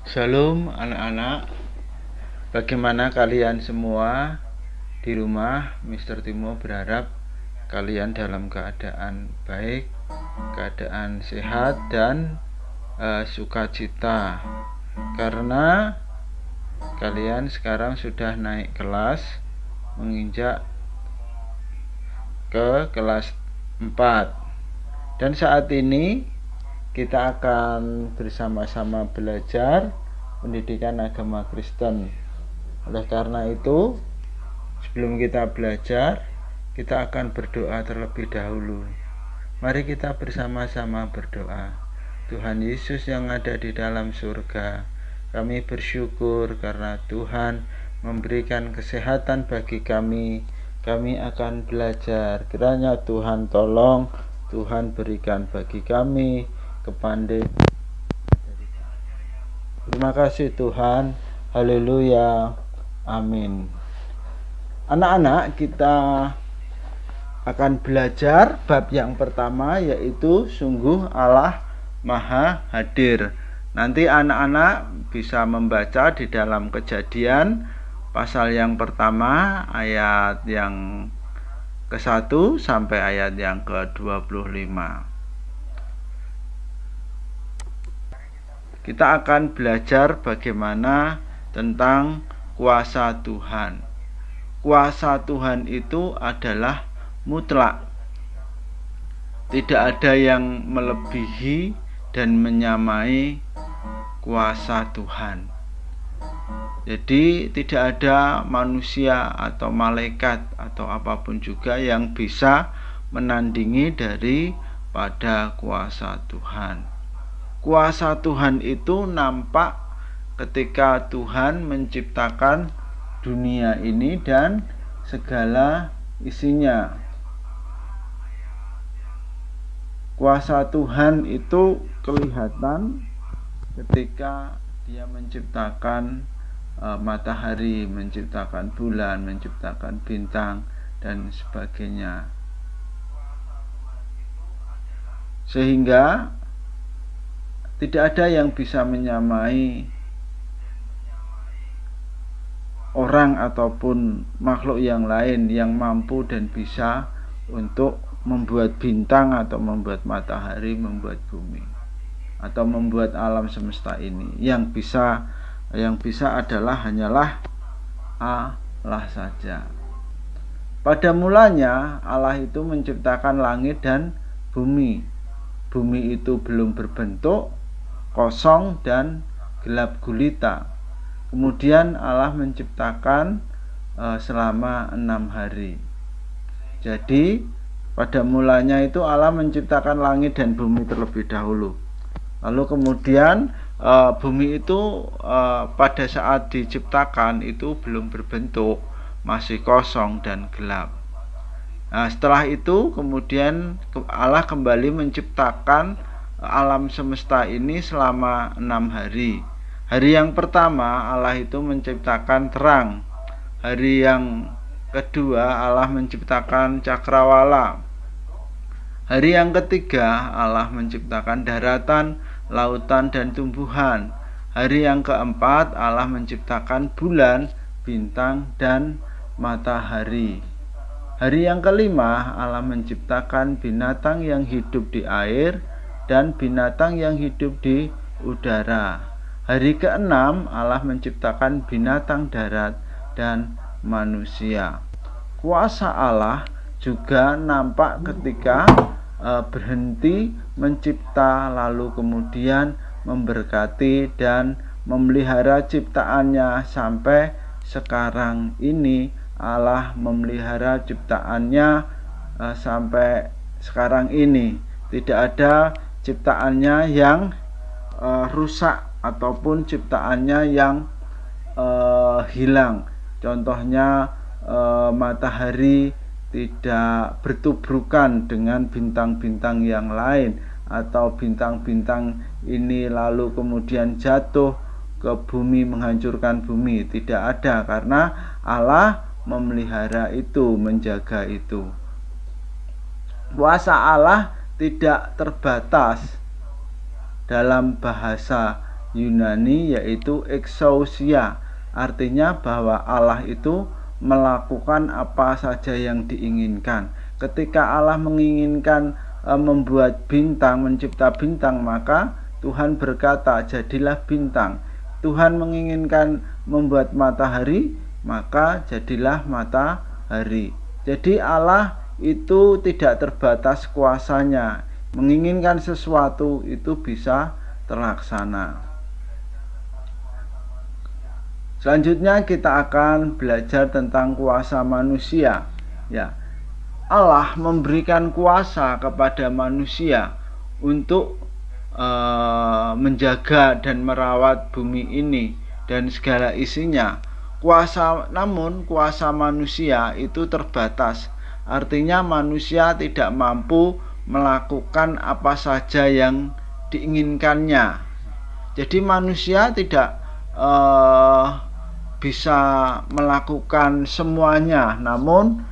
Shalom anak-anak, bagaimana kalian semua di rumah? Mr. Timo berharap kalian dalam keadaan baik, keadaan sehat dan sukacita, karena kalian sekarang sudah naik kelas, menginjak ke kelas 4, dan saat ini kita akan bersama-sama belajar pendidikan agama Kristen. Oleh karena itu, sebelum kita belajar, kita akan berdoa terlebih dahulu. Mari kita bersama-sama berdoa. Tuhan Yesus yang ada di dalam surga, kami bersyukur karena Tuhan memberikan kesehatan bagi kami. Kami akan belajar. Kiranya Tuhan tolong, Tuhan berikan bagi kami kepandaian. Terima kasih Tuhan. Haleluya. Amin. Anak-anak, kita akan belajar bab yang pertama, yaitu sungguh Allah Maha Hadir. Nanti anak-anak bisa membaca di dalam Kejadian pasal yang pertama ayat yang ke-1 sampai ayat yang ke-25. Kita akan belajar bagaimana tentang kuasa Tuhan. Kuasa Tuhan itu adalah mutlak. Tidak ada yang melebihi dan menyamai kuasa Tuhan. Jadi tidak ada manusia atau malaikat atau apapun juga yang bisa menandingi daripada kuasa Tuhan. Kuasa Tuhan itu nampak ketika Tuhan menciptakan dunia ini dan segala isinya. Kuasa Tuhan itu kelihatan ketika Dia menciptakan matahari, menciptakan bulan, menciptakan bintang dan sebagainya. Sehingga tidak ada yang bisa menyamai orang ataupun makhluk yang lain yang mampu dan bisa untuk membuat bintang atau membuat matahari, membuat bumi atau membuat alam semesta ini. Yang bisa adalah hanyalah Allah saja. Pada mulanya Allah itu menciptakan langit dan bumi. Bumi itu belum berbentuk, kosong dan gelap gulita. Kemudian Allah menciptakan selama 6 hari. Jadi pada mulanya itu Allah menciptakan langit dan bumi terlebih dahulu. Lalu kemudian bumi itu pada saat diciptakan itu belum berbentuk, masih kosong dan gelap. Nah, setelah itu kemudian Allah kembali menciptakan alam semesta ini selama 6 hari. Hari yang pertama Allah itu menciptakan terang. Hari yang kedua Allah menciptakan cakrawala. Hari yang ketiga Allah menciptakan daratan, lautan dan tumbuhan. Hari yang keempat Allah menciptakan bulan, bintang dan matahari. Hari yang kelima Allah menciptakan binatang yang hidup di air dan binatang yang hidup di udara. Hari ke-6 Allah menciptakan binatang darat dan manusia. Kuasa Allah juga nampak ketika berhenti mencipta lalu kemudian memberkati dan memelihara ciptaannya sampai sekarang ini. Allah memelihara ciptaannya sampai sekarang ini. Tidak ada ciptaannya yang rusak ataupun ciptaannya yang hilang. Contohnya matahari tidak bertubrukan dengan bintang-bintang yang lain, atau bintang-bintang ini lalu kemudian jatuh ke bumi menghancurkan bumi. Tidak ada, karena Allah memelihara itu, menjaga itu. Kuasa Allah tidak terbatas dalam bahasa Yunani yaitu exousia. Artinya bahwa Allah itu melakukan apa saja yang diinginkan. Ketika Allah menginginkan membuat bintang, mencipta bintang, maka Tuhan berkata, jadilah bintang. Tuhan menginginkan membuat matahari, maka jadilah matahari. Jadi Allah itu tidak terbatas kuasanya. Menginginkan sesuatu itu bisa terlaksana. Selanjutnya kita akan belajar tentang kuasa manusia. Ya, Allah memberikan kuasa kepada manusia untuk menjaga dan merawat bumi ini dan segala isinya. Namun kuasa manusia itu terbatas. Artinya manusia tidak mampu melakukan apa saja yang diinginkannya. Jadi manusia tidak bisa melakukan semuanya, namun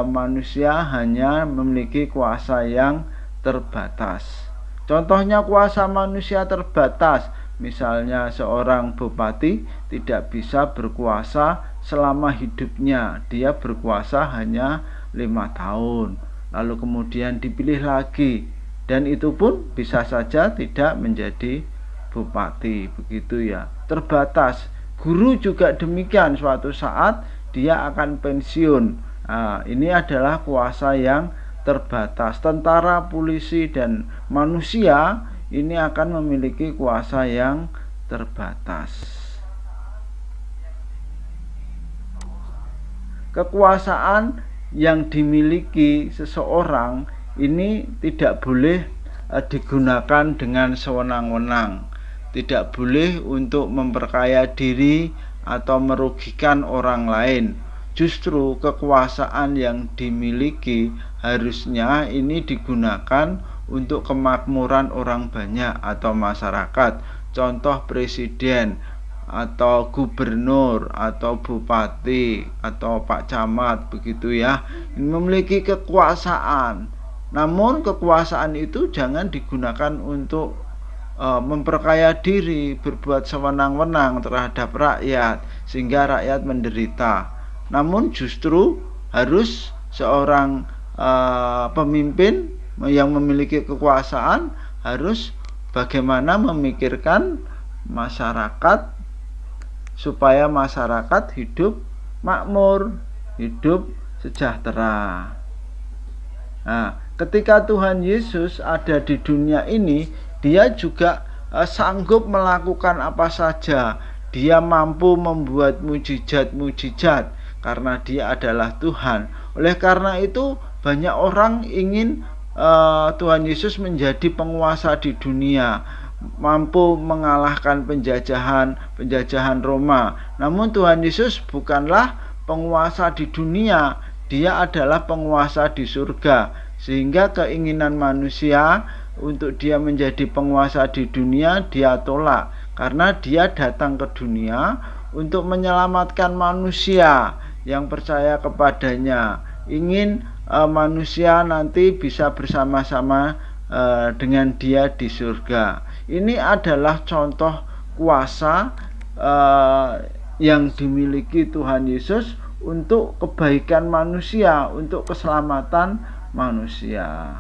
manusia hanya memiliki kuasa yang terbatas. Contohnya kuasa manusia terbatas, misalnya seorang bupati tidak bisa berkuasa selama hidupnya, dia berkuasa hanya 5 tahun, lalu kemudian dipilih lagi, dan itu pun bisa saja tidak menjadi bupati, begitu ya, terbatas. Guru juga demikian, suatu saat dia akan pensiun. Ini adalah kuasa yang terbatas. Tentara, polisi, dan manusia ini akan memiliki kuasa yang terbatas. Kekuasaan yang dimiliki seseorang ini tidak boleh digunakan dengan sewenang-wenang. Tidak boleh untuk memperkaya diri atau merugikan orang lain. Justru kekuasaan yang dimiliki harusnya ini digunakan untuk kemakmuran orang banyak atau masyarakat. Contoh presiden atau gubernur atau bupati atau pak camat, begitu ya, memiliki kekuasaan. Namun kekuasaan itu jangan digunakan untuk memperkaya diri, berbuat sewenang-wenang terhadap rakyat sehingga rakyat menderita. Namun justru harus seorang pemimpin yang memiliki kekuasaan harus bagaimana memikirkan masyarakat supaya masyarakat hidup makmur, hidup sejahtera. Nah, ketika Tuhan Yesus ada di dunia ini, dia juga sanggup melakukan apa saja. Dia mampu membuat mujizat-mujizat karena dia adalah Tuhan. Oleh karena itu banyak orang ingin Tuhan Yesus menjadi penguasa di dunia, mampu mengalahkan penjajahan Roma. Namun Tuhan Yesus bukanlah penguasa di dunia, dia adalah penguasa di surga. Sehingga keinginan manusia untuk dia menjadi penguasa di dunia dia tolak, karena dia datang ke dunia untuk menyelamatkan manusia yang percaya kepadanya, ingin manusia nanti bisa bersama-sama dengan dia di surga. Ini adalah contoh kuasa yang dimiliki Tuhan Yesus untuk kebaikan manusia, untuk keselamatan manusia.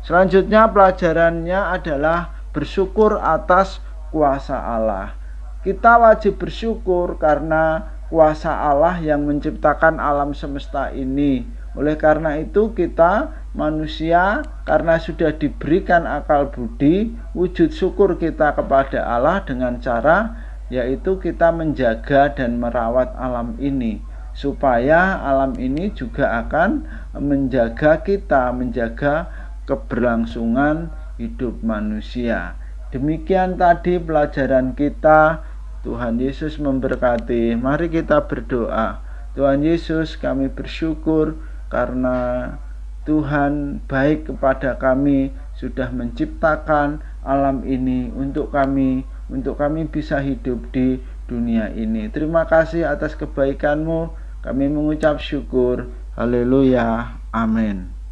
Selanjutnya pelajarannya adalah bersyukur atas kuasa Allah. Kita wajib bersyukur karena kuasa Allah yang menciptakan alam semesta ini. Oleh karena itu kita manusia karena sudah diberikan akal budi, wujud syukur kita kepada Allah dengan cara yaitu kita menjaga dan merawat alam ini, supaya alam ini juga akan menjaga kita, menjaga keberlangsungan hidup manusia. Demikian tadi pelajaran kita. Tuhan Yesus memberkati. Mari kita berdoa. Tuhan Yesus, kami bersyukur karena Tuhan baik kepada kami, sudah menciptakan alam ini untuk kami bisa hidup di dunia ini. Terima kasih atas kebaikan-Mu. Kami mengucap syukur. Haleluya. Amin.